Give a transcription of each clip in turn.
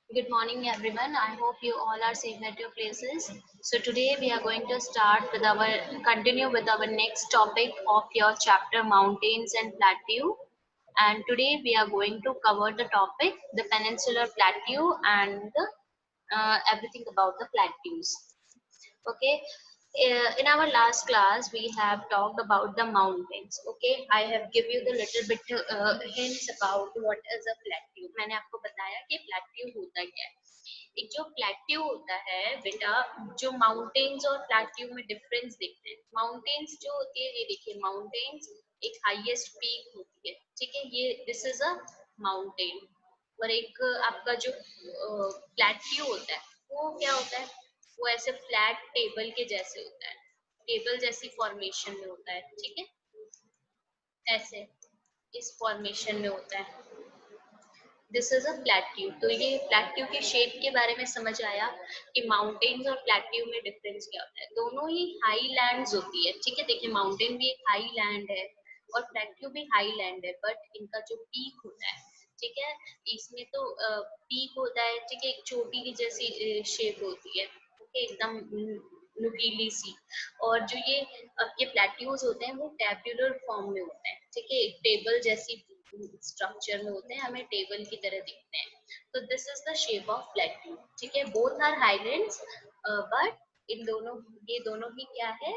Good morning, everyone. I hope you all are safe at your places. So today we are going to continue with our next topic of your chapter mountains and plateau. And today we are going to cover the topic the peninsular plateau and everything about the plateaus. Okay. In our last class we have talked about the mountains. Okay, I have give you the little bit hints about what is a plateau. मैंने आपको बताया कि plateau होता क्या है। एक जो plateau होता है बेटा, जो माउंटेन्स और प्लेट्यू में डिफरेंस देखते हैं। माउंटेन्स जो होती है, ये देखिए माउंटेन्स एक हाईएस्ट पीक होती है, ठीक है, ये दिस इज अ माउंटेन। और एक आपका जो प्लेट्यू होता है वो क्या होता है, वो ऐसे फ्लैट टेबल के जैसे होता है, टेबल जैसी फॉर्मेशन में होता है, ठीक है, ऐसे इस फॉर्मेशन में होता है। This is a plateau. तो ये प्लेट्यू के शेप के बारे में समझ आया कि माउंटेन्स और प्लेट्यू में डिफरेंस क्या होता है। दोनों ही हाई लैंड्स होती है, ठीक है, देखिए माउंटेन भी एक हाई लैंड है और प्लेट्यू भी हाई लैंड है, बट इनका जो पीक होता है, ठीक है, इसमें तो पीक होता है, ठीक है, एक चोटी की जैसी शेप होती है, ओके, एकदम नुकीली सी। और जो ये आपके प्लेट्यूज होते हैं वो टेब्यूलर फॉर्म में होते हैं, ठीक है, एक टेबल जैसी स्ट्रक्चर में होते हैं, हमें टेबल की तरह दिखते हैं। तो this is the shape of plateau, ठीक है, बोथ आर हाईलैंड्स, बट इन दोनों, ये दोनों ही क्या है,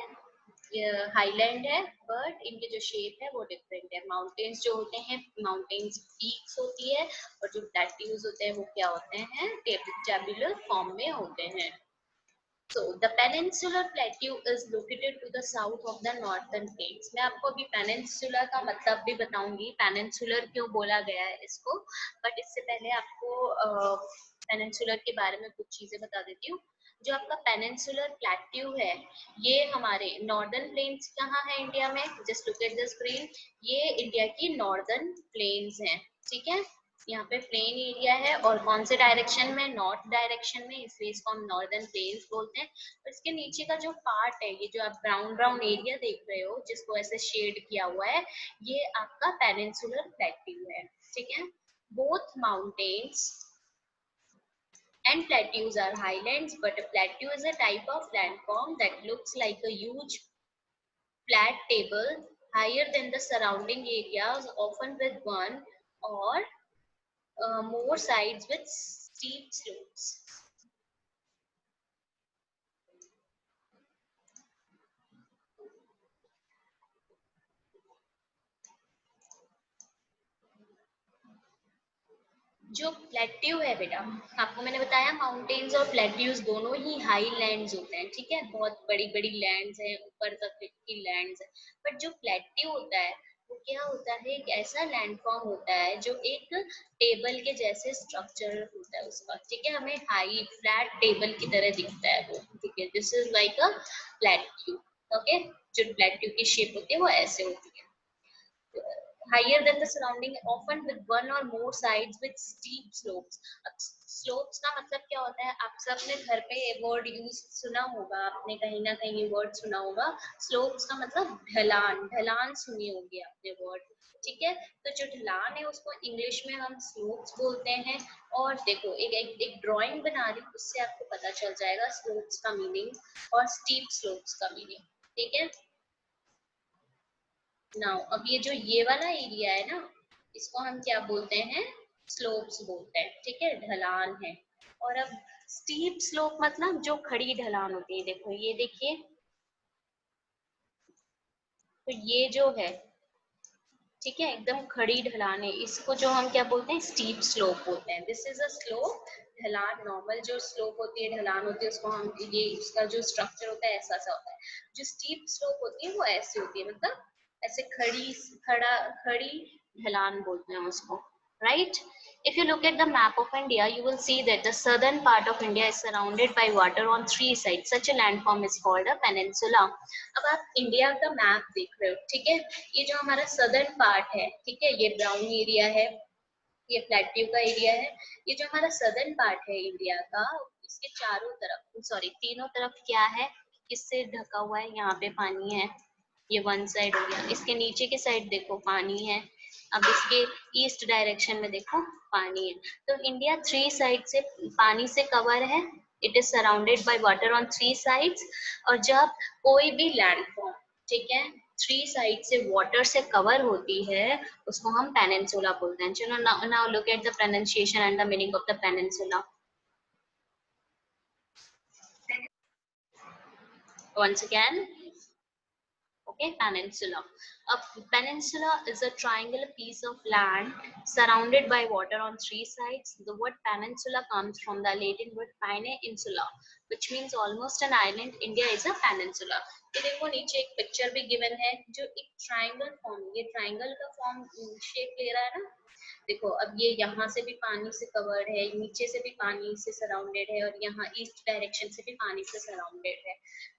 हाईलैंड है, बट इनके जो शेप है वो डिफरेंट है। माउंटेन्स जो होते हैं, माउंटेन्स पीक्स होती है, और जो प्लेट्यूज होते हैं वो क्या होते हैं, टेबुलर फॉर्म में होते हैं। So the peninsular plateau is located to the south of the northern plains. मैं आपको अभी पेनिनसुलर का मतलब भी बताऊंगी, पेनिनसुलर क्यों बोला गया है इसको, बट इससे पहले आपको पेनिनसुलर के बारे में कुछ चीजें बता देती हूँ। जो आपका पेनिनसुलर प्लेट्यू है, ये हमारे नॉर्दर्न प्लेन्स कहाँ है इंडिया में, just look at the screen, ये इंडिया की नॉर्दर्न प्लेन्स हैं, ठीक है, यहाँ पे प्लेन एरिया है और कौन से डायरेक्शन में, नॉर्थ डायरेक्शन में, इसलिए इसको हम नॉर्दर्न प्लेन्स बोलते हैं। और इसके नीचे का जो पार्ट है, ये जो आप ब्राउन ब्राउन एरिया देख रहे हो जिसको ऐसे शेड किया हुआ है, ये आपका पेनिनसुलर प्लेट्यू है, ठीक है। Both mountains and plateaus are highlands, but a plateau is a type of landform that looks like a huge flat table higher than the surrounding areas, often with one or more sides with steep slopes. जो plateau है बेटा, आपको मैंने बताया mountains और plateaus दोनों ही high lands होते हैं, ठीक है, बहुत बड़ी बड़ी लैंड्स हैं, ऊपर तक की लैंड्स है। बट जो प्लेट्यू होता है वो क्या होता है, एक ऐसा लैंडफॉर्म होता है जो एक टेबल के जैसे स्ट्रक्चर होता है उसका, ठीक है, हमें हाई फ्लैट टेबल की तरह दिखता है वो, ठीक है, this is like a plateau. Okay, जो प्लेट्यू की शेप होती है वो ऐसे होती है, higher than the surrounding, often with one or more sides with steep slopes. अब slopes का मतलब क्या होता है, आप सबने घर पे ये वर्ड यूज सुना होगा, आपने कहीं ना कहीं ये वर्ड सुना होगा। slopes का मतलब ढलान, ढलान सुनी होगी आपने वर्ड, ठीक है। तो जो ढलान है उसको इंग्लिश में हम स्लोप्स बोलते हैं। और देखो एक ड्राइंग बना रही हूँ, उससे आपको पता चल जाएगा स्लोप्स का मीनिंग और स्टीप स्लोप्स का मीनिंग, ठीक है। नाउ अब ये वाला एरिया है ना, इसको हम क्या बोलते हैं, स्लोप्स बोलते हैं, ठीक है, ढलान है। और अब स्टीप स्लोप मतलब जो खड़ी ढलान होती है, देखो ये देखिए, तो ये जो है, ठीक है, एकदम खड़ी ढलान है, इसको जो हम क्या बोलते हैं, स्टीप स्लोप बोलते हैं। दिस इज अ स्लोप, ढलान, नॉर्मल जो स्लोप होती है, ढलान होती है, उसको हम ये उसका जो स्ट्रक्चर होता है ऐसा सा होता है। जो स्टीप स्लोप होती है वो ऐसी होती है, मतलब ऐसे खड़ी ढलान बोलते हैं उसको, right. If you look at the map of India, you will see that the southern part of India is surrounded by water on three sides. Such a landform is called a peninsula. अब आप India का map देख रहे हो, ठीक है, ये जो हमारा सदर्न पार्ट है, ठीक है, ये ब्राउन एरिया है, ये प्लेट्यू का एरिया है। ये जो हमारा सदर्न पार्ट है इंडिया का, इसके चारों तरफ, सॉरी तीनों तरफ क्या है, किससे ढका हुआ है, यहाँ पे पानी है, ये वन साइड हो गया, इसके नीचे के साइड देखो पानी है, अब इसके ईस्ट डायरेक्शन में देखो पानी है, तो इंडिया 3 साइड से पानी से कवर है। It is surrounded by water on 3 sides. और जब कोई भी लैंडफॉर्म, ठीक है, 3 साइड से वाटर से कवर होती है, उसको हम पेनिनसुला बोलते हैं। चलो now look at the pronunciation and the meaning of the peninsula. Once again, okay, peninsula. A peninsula is a triangular piece of land surrounded by water on 3 sides. The word peninsula comes from the Latin word pine insula, which means almost an island. India is a peninsula. ये देखो नीचे एक picture भी given है जो एक triangle form, ये triangle का फॉर्म शेप ले रहा है ना। देखो अब ये यहाँ से भी पानी से कवर्ड है, नीचे से भी पानी से सराउंडेड है, और यहाँ ईस्ट डायरेक्शन से भी पानी से सराउंडेड है।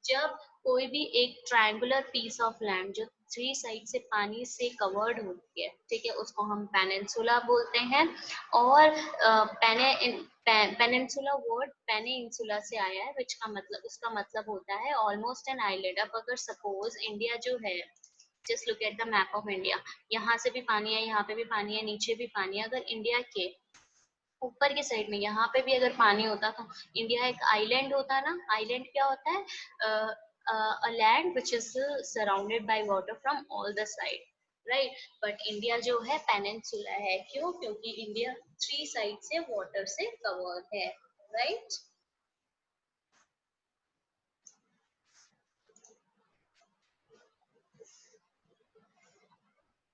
जब कोई भी एक ट्रायंगुलर पीस ऑफ लैंड जो 3 साइड से पानी से कवर्ड होती है, ठीक है, उसको हम पेनिनसुला बोलते हैं। और पेनिनसुला वर्ड पेने इंसुला से आया है, विच का मतलब, उसका मतलब होता है ऑलमोस्ट एन आइलैंड। अब अगर सपोज इंडिया जो है, just look at the map of India, यहाँ से भी पानी है, यहाँ पे भी पानी है, नीचे भी पानी है। अगर इंडिया के ऊपर के साइड में यहाँ पे भी अगर पानी होता तो इंडिया एक आइलैंड होता ना। आइलैंड क्या होता है? A land which is surrounded by water from all the side, right. But India जो है पेनिनसुला है, क्यों? क्योंकि इंडिया 3 साइड से वाटर से कवर है, right.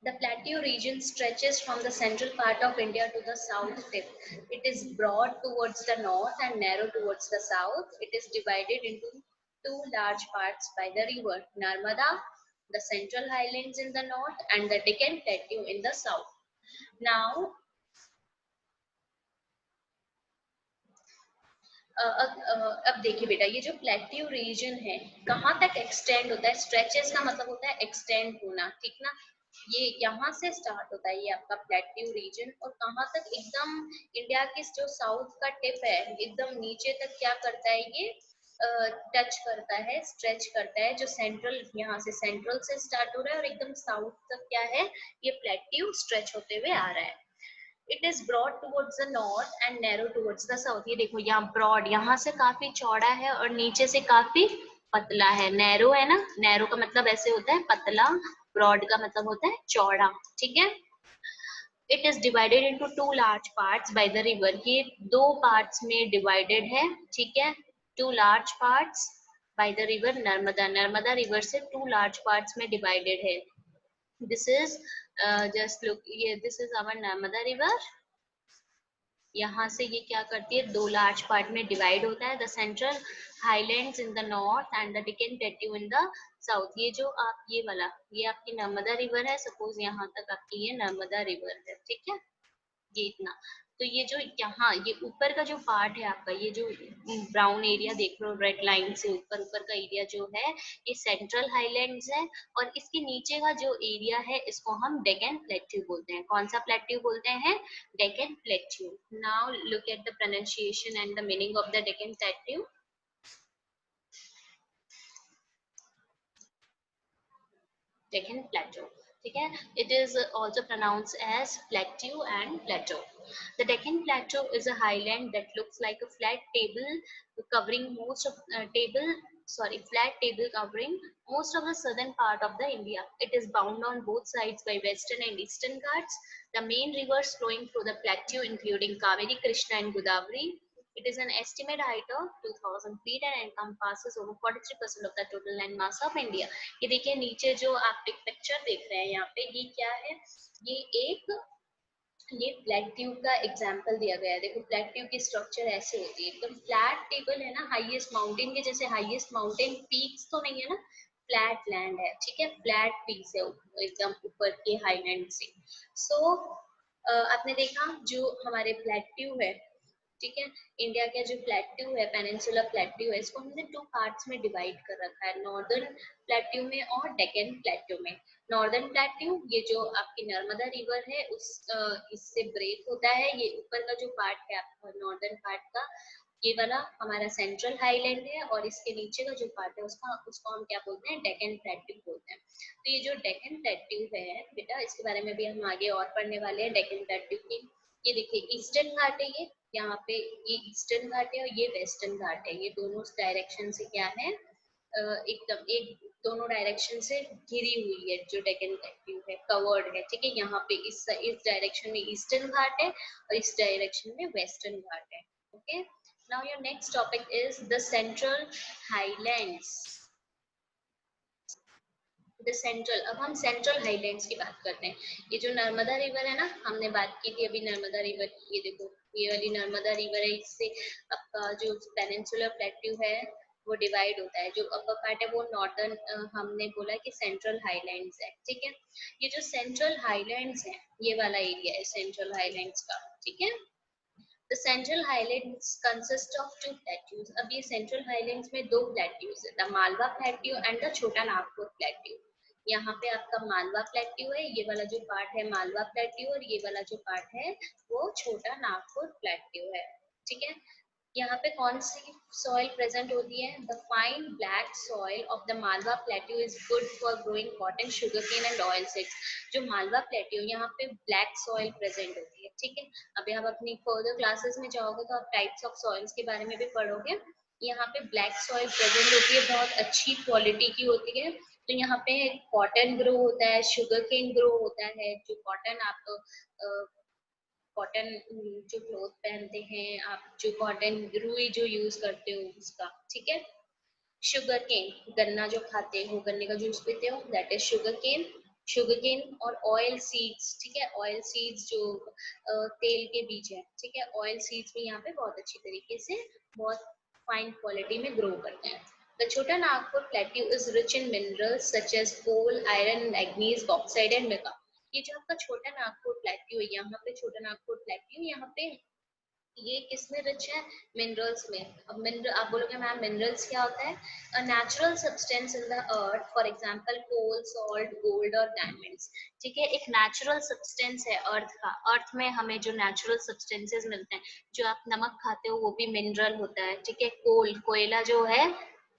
The plateau region stretches from the central part of India to the south tip. It is broad towards the north and narrow towards the south. It is divided into 2 large parts by the river Narmada, the Central Highlands in the north, and the Deccan Plateau in the south. Now, अब देखिए बेटा, ये जो plateau region है कहाँ तक extend होता है? स्ट्रेचेस का मतलब होता है एक्सटेंड होना, ठीक ना। ये यहाँ से स्टार्ट होता है, ये आपका प्लेट्यू रीजन, और कहाँ तक? एकदम इंडिया के जो साउथ का टिप है, एकदम नीचे तक क्या करता है ये? टच करता है, स्ट्रेच करता है। जो सेंट्रल, यहाँ से सेंट्रल से स्टार्ट हो रहा है और एकदम साउथ तक क्या है, ये प्लेट्यू स्ट्रेच होते हुए आ रहा है। It is broad towards the north and narrow towards the south. ये देखो यहाँ ब्रॉड, यहाँ से काफी चौड़ा है और नीचे से काफी पतला है। नैरो है ना, नैरो का मतलब ऐसे होता है पतला, ब्रॉड का मतलब होता है चौड़ा, ठीक है। It is divided into 2 large parts by the river. ये 2 पार्ट्स में डिवाइडेड है, ठीक है, 2 large parts by the river Narmada. Narmada river से 2 लार्ज पार्ट्स में डिवाइडेड है। दिस इज जस्ट लुक, ये this is our Narmada river. यहाँ से ये क्या करती है, 2 लार्ज पार्ट में डिवाइड होता है। The central highlands in the north and the Deccan plateau in the south. ये जो आप ये वाला, ये आपकी नर्मदा रिवर है, सपोज यहाँ तक आपकी ये नर्मदा रिवर है, ठीक है, ये इतना। तो ये जो यहाँ ये ऊपर का जो पार्ट है आपका, ये जो ब्राउन एरिया देख रहे हो रेड लाइन से ऊपर ऊपर का एरिया जो है, ये सेंट्रल हाईलैंड्स है। और इसके नीचे का जो एरिया है इसको हम डेक्कन प्लेट्यू बोलते हैं। कौन सा प्लेट्यू बोलते हैं? Deccan plateau. Now look at the pronunciation and the meaning of the Deccan plateau. Deccan Plateau. ठीक है, it is also pronounced as plateau and plateau. The Deccan Plateau is a highland that looks like a flat table covering most of flat table covering most of the southern part of the India. It is bound on both sides by western and eastern Ghats. The main rivers flowing through the plateau including Kaveri, Krishna and Godavari. It is an estimated height of 2000 feet and encompasses over 43% of the total land mass of India. ये देखिए नीचे जो आप एक picture देख रहे हैं यहाँ पे, ये क्या है? ये एक ये फ्लैट ट्यूब का एग्जांपल दिया गया है। देखो फ्लैट ट्यूब की स्ट्रक्चर ऐसे होती है, एकदम फ्लैट टेबल है ना, हाईएस्ट माउंटेन के जैसे। हाईएस्ट माउंटेन पीक्स तो नहीं है ना, फ्लैट लैंड है, ठीक है, फ्लैट पीक्स है एकदम ऊपर के हाईलैंड से। सो आपने देखा जो हमारे फ्लैट ट्यूब है, ठीक है, इंडिया का जो प्लेट्यू है, पेनिनसुला प्लेट्यू है, इसको हमने 2 पार्ट्स में डिवाइड कर रखा है, नॉर्दर्न प्लेट्यू में और डेक्कन प्लेट्यू में। नॉर्दर्न प्लेट्यू ये जो आपकी नर्मदा रिवर है उस इससे ब्रेक होता है। ये ऊपर का जो पार्ट है आपका नॉर्दर्न पार्ट का, ये वाला हमारा सेंट्रल हाईलैंड है और इसके नीचे का जो पार्ट है उसको हम क्या बोलते हैं, डेक्कन प्लेट्यू बोलते हैं। तो ये जो डेक्कन प्लेट्यू है बेटा, इसके बारे में भी हम आगे और पढ़ने वाले हैं डेक्कन प्लेट्यू की। ये देखिए ईस्टर्न घाट है, ये यहाँ पे ये ईस्टर्न घाट है और ये वेस्टर्न घाट है। ये दोनों डायरेक्शन से क्या है, एकदम एक दोनों डायरेक्शन से घिरी हुई है जो डेक्कन प्लेट्यू है, कवर्ड है, ठीक है। यहाँ पे इस डायरेक्शन में ईस्टर्न घाट है और इस डायरेक्शन में वेस्टर्न घाट है। Okay, now your next topic is the central highlands. The central, अब हम सेंट्रल हाईलैंड्स की बात करते हैं। ये जो नर्मदा रिवर है ना, हमने बात की थी अभी नर्मदा रिवर की, ये देखो ये वाली नर्मदा रिवर है, इससे आपका जो पेनिनसुलर प्लेट्यू है वो डिवाइड होता है। जो अपर पार्ट है वो नॉर्दर्न, हमने बोला कि सेंट्रल हाईलैंड्स है, ठीक है। ये जो सेंट्रल हाईलैंड्स है, ये वाला एरिया है सेंट्रल हाईलैंड्स का, ठीक है। The Central Highlands consist of two plateaus. अब ये Central Highlands में दो plateaus है, the Malwa Plateau and the छोटा नागपुर Plateau. यहाँ पे आपका मालवा प्लेट्यू है, ये वाला जो पार्ट है मालवा प्लेट्यू और ये वाला जो पार्ट है वो छोटा नागपुर प्लेट्यू है, ठीक है। यहाँ पे कौन सी सॉइल प्रेजेंट होती है, the fine black soil of the Malwa plateau is good for growing cotton, sugar cane and oil seeds. जो मालवा प्लेट्यू यहाँ पे ब्लैक सॉइल प्रेजेंट होती है, ठीक है। अभी आप अपनी फर्दर क्लासेस में जाओगे तो आप टाइप्स ऑफ सॉइल्स के बारे में भी पढ़ोगे। यहाँ पे ब्लैक सॉइल प्रेजेंट होती है, बहुत अच्छी क्वालिटी की होती है। तो यहाँ पे कॉटन ग्रो होता है, शुगर केन ग्रो होता है। जो कॉटन आप कॉटन जो क्लोथ पहनते हैं आप, जो कॉटन रुई जो यूज करते हो उसका, ठीक है। शुगर केन, गन्ना जो खाते हो, गन्ने का जूस पीते हो, that is sugar cane. Sugar cane और ऑयल सीड्स, ठीक है। ऑयल सीड्स जो तेल के बीज है, ठीक है। ऑयल सीड्स भी यहाँ पे बहुत अच्छी तरीके से बहुत फाइन क्वालिटी में ग्रो करते हैं। The Chota Nagpur plateau is rich in minerals such as coal, iron, manganese, bauxite and mica. ये जो आपका छोटा नागपुर प्लेट्यू है, यहाँ पे छोटा नागपुर प्लेट्यू, यहाँ पे ये किसमें रिच है, मिनरल्स में। अब मिनरल आप बोलोगे मैम मिनरल्स क्या होता है, a natural substance in the earth, for example coal, salt, gold और डायमंड्स, ठीक है। एक नेचुरल सब्सटेंस है अर्थ का, अर्थ में हमें जो नेचुरल सब्सटेंसेस मिलते हैं, जो आप नमक खाते हो वो भी मिनरल होता है, ठीक है। कोल, कोयला जो है,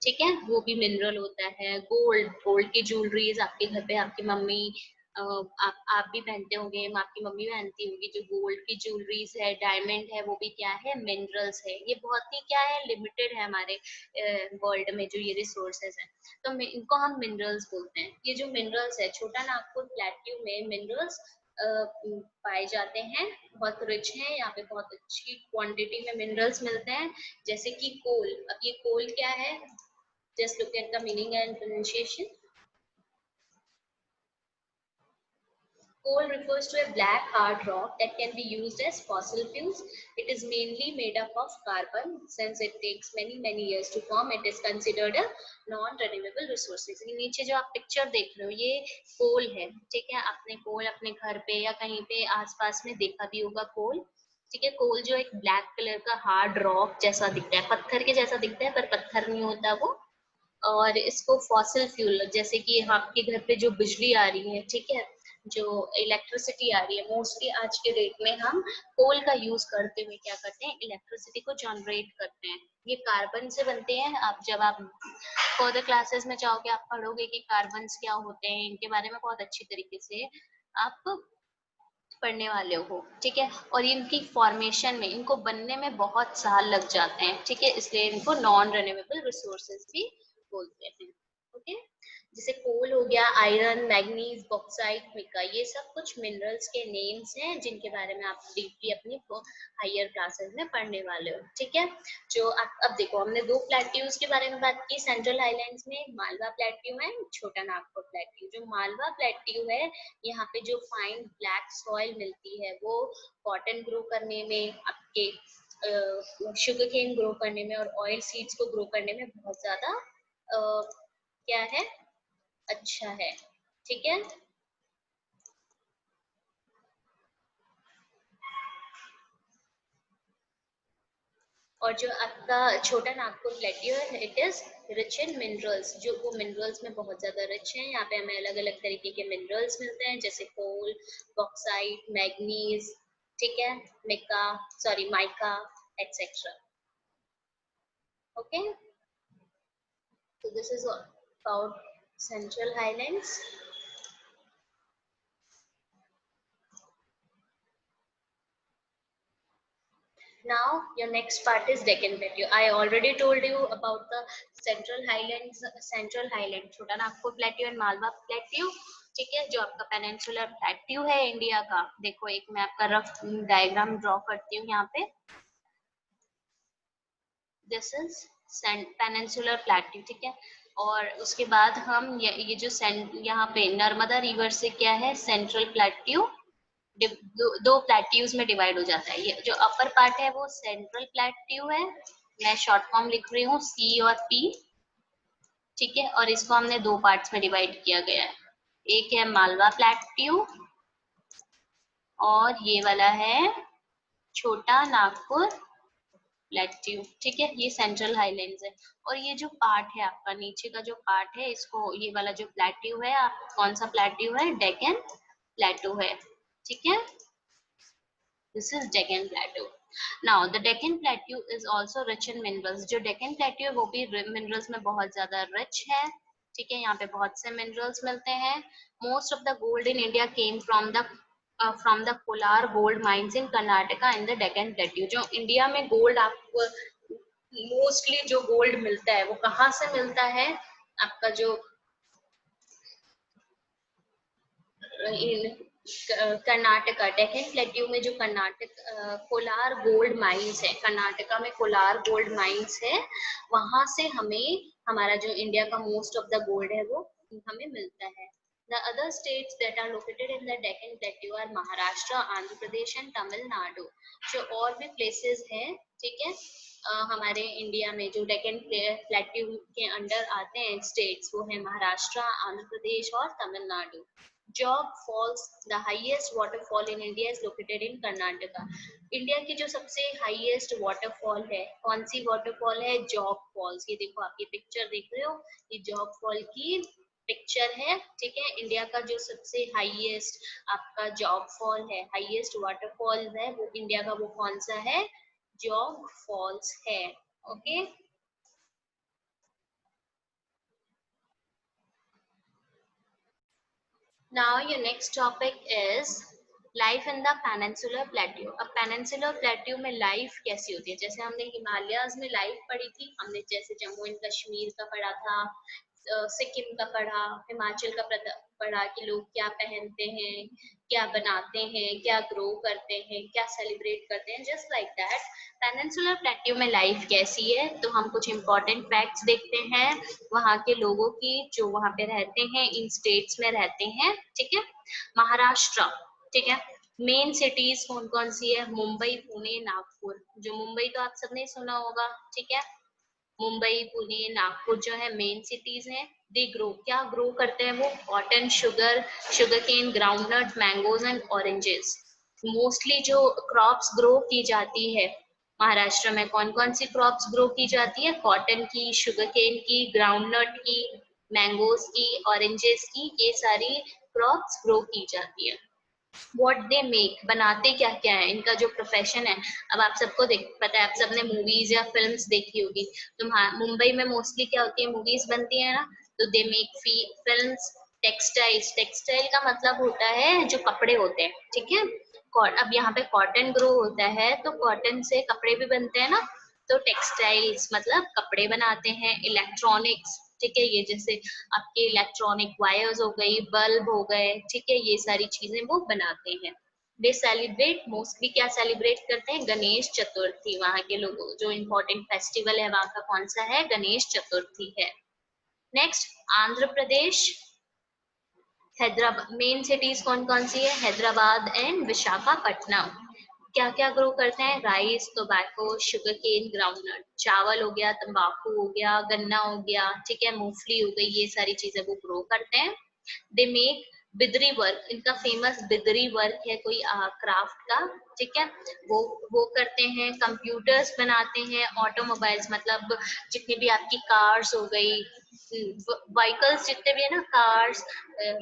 ठीक है, वो भी मिनरल होता है। गोल्ड, गोल्ड की ज्वेलरीज आपके घर पे आपकी मम्मी आप भी पहनते होंगे, आपकी मम्मी पहनती होगी, जो गोल्ड की ज्वेलरीज है, डायमंड है, वो भी क्या है, मिनरल्स है। ये बहुत ही क्या है, लिमिटेड है हमारे वर्ल्ड में जो ये रिसोर्सेज है, तो इनको हम मिनरल्स बोलते हैं। ये जो मिनरल्स है छोटा नागपुर प्लेट्यू में मिनरल्स पाए जाते हैं, बहुत रिच है यहाँ पे, बहुत अच्छी क्वांटिटी में मिनरल्स मिलते हैं। जैसे कि कोल, अब ये कोल क्या है, just look at the meaning and pronunciation. Coal refers to a black hard rock that can be used as fossil fuels. It is mainly made up of carbon. Since it takes many years to form, it is considered a non-renewable resources. ये नीचे जो आप picture देख रहे हो ये कोल है, ठीक है। आपने कोल अपने घर पे या कहीं पे आसपास में देखा भी होगा कोल, ठीक है। कोल जो एक ब्लैक कलर का हार्ड रॉक जैसा दिखता है, पत्थर के जैसा दिखता है पर पत्थर नहीं होता वो। और इसको फॉसिल फ्यूल, जैसे कि आपके घर पे जो बिजली आ रही है, ठीक है, जो इलेक्ट्रिसिटी आ रही है, मोस्टली आज के डेट में हम कोल का यूज करते हुए क्या करते हैं, इलेक्ट्रिसिटी को जनरेट करते हैं। ये कार्बन से बनते हैं। आप जब आप फर्दर क्लासेस में जाओगे आप पढ़ोगे कि कार्बन क्या होते हैं, इनके बारे में बहुत अच्छी तरीके से आप पढ़ने वाले हो, ठीक है। और इनकी फॉर्मेशन में, इनको बनने में बहुत साल लग जाते हैं, ठीक है, इसलिए इनको नॉन रिन्यूएबल रिसोर्सेज भी बोलते हैं। ओके, जैसे कोल हो गया, आयरन, मैग्नीज, बॉक्साइट, मिका, ये सब कुछ मिनरल्स के नेम्स हैं जिनके बारे में आप डीपली अपनी हायर क्लासेस में पढ़ने वाले हो, ठीक है। जो अब देखो हमने दो प्लेट्यूज के बारे में बात की सेंट्रल हाईलैंड्स में, मालवा प्लेट्यू है, छोटा नागपुर प्लेट्यू। जो मालवा प्लेट्यू है, यहाँ पे जो फाइन ब्लैक सॉइल मिलती है वो कॉटन ग्रो करने में, आपके शुगर केन ग्रो करने में और ऑयल सीड्स को ग्रो करने में बहुत ज्यादा क्या है, अच्छा है, ठीक है। और जो आपका छोटा नागपुर प्लेट्यू है, it is rich in minerals, जो वो मिनरल्स में बहुत ज्यादा रिच है। यहाँ पे हमें अलग अलग तरीके के मिनरल्स मिलते हैं, जैसे कोल, बॉक्साइट, मैग्नीज, ठीक है, mica, sorry mica, etcetera. Okay, so this is about Central Highlands. Now your next part is Deccan Plateau. I already told you about the Central Highlands, Central Highland, छोटा Nagpur plateau and Malwa plateau. ठीक है, जो आपका peninsular plateau है India का. देखो एक मैं आपका रफ डायग्राम ड्रॉ करती हूँ यहाँ पे. This is peninsular plateau. ठीक है, और उसके बाद हम ये जो यहाँ पे नर्मदा रिवर से क्या है, सेंट्रल प्लेट्यू दो प्लेट्यूज में डिवाइड हो जाता है. ये जो अपर पार्ट है वो सेंट्रल प्लेट्यू है. मैं शॉर्ट फॉर्म लिख रही हूँ सी और पी. ठीक है, और इसको हमने दो पार्ट्स में डिवाइड किया गया है. एक है मालवा प्लेट्यू और ये वाला है छोटा नागपुर प्लेट्यू. ठीक है, ये सेंट्रल हाईलैंड्स है. और ये जो पार्ट है आपका नीचे का जो पार्ट है, इसको ये वाला जो प्लेट्यू है, आप कौन सा प्लेट्यू है, डेक्कन प्लेट्यू है. ठीक है, this is Deccan Plateau. Now the Deccan Plateau is also rich in minerals. जो Deccan Plateau है वो भी minerals में बहुत ज्यादा rich है. ठीक है, यहाँ पे बहुत से minerals मिलते हैं. Most of the gold in India came from the Kolar gold mines in Karnataka and the Deccan Plateau. जो इंडिया में गोल्ड आपको मोस्टली जो गोल्ड मिलता है वो कहाँ से मिलता है, आपका जो कर्नाटका डेक्कन प्लेट्यू में जो कर्नाटक कोलार गोल्ड माइंस है, कर्नाटका में कोलार गोल्ड माइंस है, वहां से हमें हमारा जो इंडिया का मोस्ट ऑफ द गोल्ड है वो हमें मिलता है. The other states that are located in the Deccan Plateau are Maharashtra, Andhra Pradesh and Tamil Nadu. जो और भी places हैं, ठीक है, हमारे इंडिया में जो डेक्कन प्लेट्यू के अंडर आते हैं स्टेट्स, वो है महाराष्ट्र, आंध्र प्रदेश और Tamil Nadu. Jog Falls, the highest waterfall in India is located in Karnataka. India की जो सबसे हाईएस्ट वाटरफॉल है, कौन सी वाटरफॉल है, जॉग फॉल्स. ये देखो आप ये पिक्चर देख रहे हो, ये जॉग फॉल की पिक्चर है. ठीक है, इंडिया का जो सबसे हाईएस्ट आपका जॉग फॉल है, हाईएस्ट वाटरफॉल है, वो इंडिया का वो कौन सा है, जॉग फॉल्स है. Okay, now your next topic is life in the peninsular plateau. अब पेनिनसुलर प्लेट्यू में लाइफ कैसी होती है, जैसे हमने हिमालयाज में लाइफ पढ़ी थी, हमने जैसे जम्मू एंड कश्मीर का पढ़ा था, सिक्किम का पढ़ा, हिमाचल का पढ़ा कि लोग क्या पहनते हैं, क्या बनाते हैं, क्या ग्रो करते हैं, क्या सेलिब्रेट करते हैं. Just like that peninsular plateau में लाइफ कैसी है, तो हम कुछ इंपॉर्टेंट फैक्ट्स देखते हैं वहाँ के लोगों की जो वहाँ पे रहते हैं, इन स्टेट्स में रहते हैं. ठीक है, महाराष्ट्र. ठीक है, मेन सिटीज कौन कौन सी है, मुंबई, पुणे, नागपुर. जो मुंबई तो आप सबने सुना होगा. ठीक है, मुंबई, पुणे, नागपुर जो है मेन सिटीज हैं. दे ग्रो, क्या ग्रो करते हैं वो, cotton, sugar, sugar cane, groundnut, mangoes and oranges. Mostly जो क्रॉप्स ग्रो की जाती है महाराष्ट्र में, कौन कौन सी क्रॉप्स ग्रो की जाती है, कॉटन की, शुगर केन की, ग्राउंडनट की, मैंगोज की, ऑरेंजेस की, ये सारी क्रॉप्स ग्रो की जाती है. व्हाट दे मेक, बनाते क्या क्या है, इनका जो प्रोफेशन है. अब आप सबको पता है, आप सबने मूवीज या फिल्म्स देखी होगी, तो मुंबई में मोस्टली क्या होती है, मूवीज बनती है ना, तो they make films. Textiles, textile का मतलब होता है जो कपड़े होते हैं. ठीक है, अब यहाँ पे कॉटन ग्रो होता है, तो कॉटन से कपड़े भी बनते हैं ना, तो टेक्सटाइल्स मतलब कपड़े बनाते हैं. इलेक्ट्रॉनिक्स, ठीक है, ये जैसे आपके इलेक्ट्रॉनिक वायर्स हो गई, बल्ब हो गए, ठीक है, ये सारी चीजें वो बनाते हैं. दे सेलिब्रेट, मोस्टली क्या सेलिब्रेट करते हैं, गणेश चतुर्थी. वहाँ के लोग जो इम्पोर्टेंट फेस्टिवल है वहाँ का कौन सा है, गणेश चतुर्थी है. Next, Andhra Pradesh, Hyderabad. Main cities कौन कौन सी है, हैदराबाद एंड विशाखापट्टनम. क्या क्या ग्रो करते हैं, rice, tobacco, sugar cane, groundnut. चावल हो गया, तंबाकू हो गया, गन्ना हो गया, ठीक है, मूंगफली हो गई, ये सारी चीजें वो ग्रो करते हैं. दे मेक बिदरी वर्क, इनका फेमस बिदरी वर्क है कोई क्राफ्ट का. ठीक है, वो करते हैं. कंप्यूटर्स बनाते हैं, ऑटोमोबाइल्स मतलब जितनी भी आपकी कार्स हो गई, व्हीकल्स जितने भी है ना, कार्स,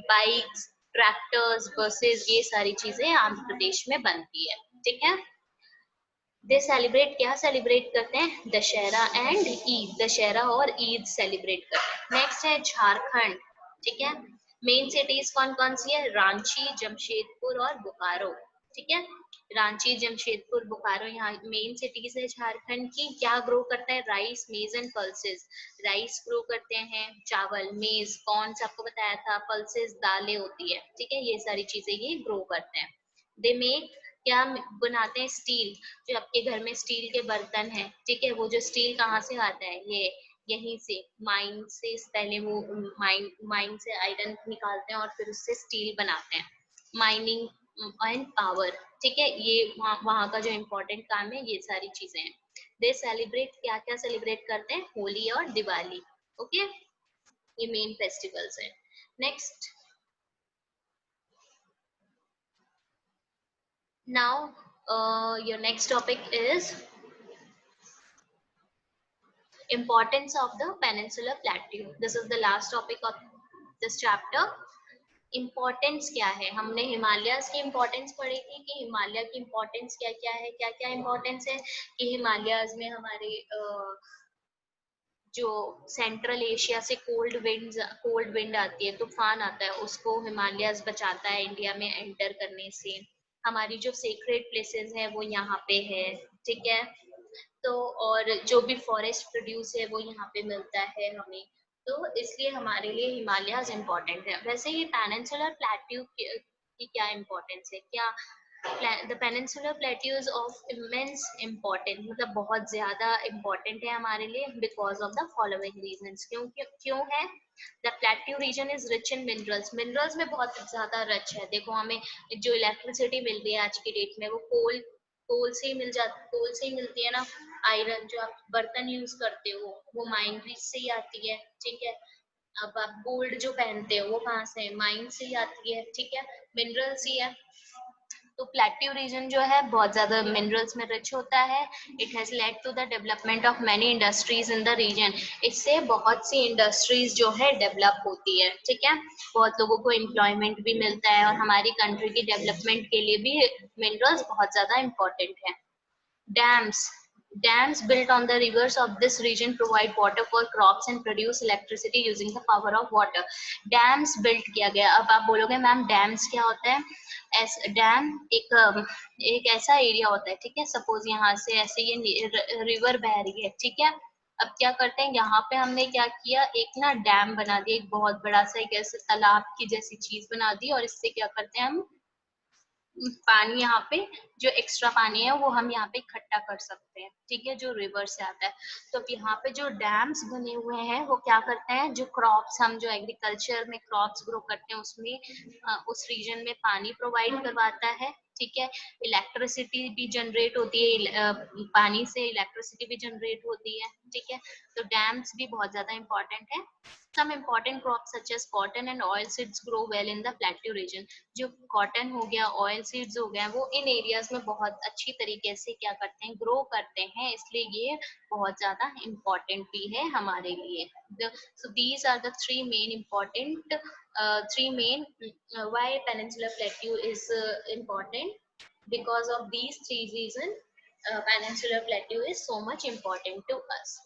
बाइक्स, ट्रैक्टर्स, बसेस, ये सारी चीजें आंध्र प्रदेश में बनती है. ठीक है, दे सेलिब्रेट, क्या सेलिब्रेट करते हैं? दशहरा एंड ईद, दशहरा और ईद सेलिब्रेट करते हैं। नेक्स्ट है झारखंड, ठीक है। मेन सिटीज कौन कौन सी है? रांची, जमशेदपुर और बोकारो, ठीक है। रांची, जमशेदपुर, बोकारो यहाँ मेन सिटीज है झारखंड की। क्या ग्रो करता है? राइस, मेज एंड पल्सेस। राइस ग्रो करते हैं, चावल, मेज, कॉर्न आपको बताया था, पल्सेस दालें होती है, ठीक है। ये सारी चीजें ये ग्रो करते हैं। दे मेक, क्या बनाते हैं? स्टील, जो आपके घर में स्टील के बर्तन है, ठीक है, वो जो स्टील कहाँ से आता है? ये यहीं से, माइन से, पहले वो माइन से आयरन निकालते हैं और फिर उससे स्टील बनाते हैं। माइनिंग एंड पावर, ठीक है, ये वहाँ का जो इम्पोर्टेंट काम है, ये सारी चीजें हैं। दे सेलिब्रेट, क्या क्या सेलिब्रेट करते हैं? होली और दिवाली, ओके, ये मेन फेस्टिवल्स है। Next, now your next topic is importance of the peninsular plateau. This is the last topic of this chapter. Importance क्या है? हमने हिमालयस की इम्पोर्टेंस पढ़ी थी कि हिमालय की इम्पोर्टेंस क्या क्या है, क्या क्या इम्पोर्टेंस है कि हिमालयस में हमारे जो सेंट्रल एशिया से कोल्ड विंड आती है, तूफान आता है, उसको हिमालयस बचाता है इंडिया में एंटर करने से। हमारी जो सीक्रेट प्लेसेस है वो यहाँ पे है, ठीक है। तो और जो भी फॉरेस्ट प्रोड्यूस है वो यहाँ पे मिलता है हमें, तो इसलिए हमारे लिए हिमालयाज इम्पोर्टेंट है। वैसे ये पेनिनसुलर प्लेट्यू की क्या इम्पोर्टेंस है? क्या the peninsular plateaus of immense important, मतलब बहुत ज्यादा इम्पोर्टेंट है हमारे लिए because of the following reasons. क्यों है? The plateau region is rich in minerals, minerals में बहुत ज्यादा रिच है। देखो हमें जो इलेक्ट्रिसिटी मिल रही है आज की डेट में, वो कोल से ही कोल से ही मिलती है ना। आयरन जो आप बर्तन यूज करते हो वो माइनरीज से ही आती है, ठीक है। अब आप गोल्ड जो पहनते हो वो कहाँ से? माइन से ही आती है, ठीक है, मिनरल्स ही है। तो प्लेट्यू रीजन जो है बहुत ज्यादा मिनरल्स में रिच होता है। It has led to the development of many industries in the region, इससे बहुत सी इंडस्ट्रीज जो है डेवलप होती है, ठीक है। बहुत लोगों को एम्प्लॉयमेंट भी मिलता है और हमारी कंट्री की डेवलपमेंट के लिए भी मिनरल्स बहुत ज्यादा इंपॉर्टेंट है। Dams. Dams built on the rivers of this region provide water for crops and produce electricity using the power of water. Dams built किया गया। अब आप बोलोगे मैम डैम्स क्या होता है? डैम एक ऐसा एरिया होता है, ठीक है, सपोज यहाँ से ऐसे ये रिवर बह रही है, ठीक है। अब क्या करते हैं, यहाँ पे हमने क्या किया, एक ना डैम बना दिया, एक बहुत बड़ा सा एक ऐसे तालाब की जैसी चीज बना दी, और इससे क्या करते हैं हम पानी, यहाँ पे जो एक्स्ट्रा पानी है वो हम यहाँ पे इकट्ठा कर सकते हैं, ठीक है, जो रिवर से आता है। तो अब यहाँ पे जो डैम्स बने हुए हैं वो क्या करते हैं, जो क्रॉप्स, हम जो एग्रीकल्चर में क्रॉप्स ग्रो करते हैं उसमें उस रीजन में पानी प्रोवाइड करवाता है, ठीक है। इलेक्ट्रिसिटी भी जनरेट होती है, पानी से इलेक्ट्रिसिटी भी जनरेट होती है, ठीक है। तो डैम्स भी बहुत ज्यादा इंपॉर्टेंट है। Some important crops such as cotton and oil seeds grow well in the plateau region. जो कॉटन हो गया, ऑयल सीड्स हो गया, वो इन एरियाज में बहुत अच्छी तरीके से क्या करते हैं, ग्रो करते हैं, इसलिए ये बहुत ज्यादा इम्पोर्टेंट भी है हमारे लिए। So these are the three main why peninsular plateau is important. Because of these three reasons, peninsular plateau is so much important to us.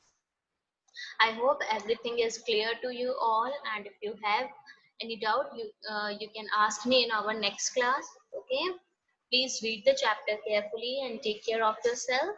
I hope everything is clear to you all, and if you have any doubt, you can ask me in our next class. Okay, please read the chapter carefully and take care of yourself.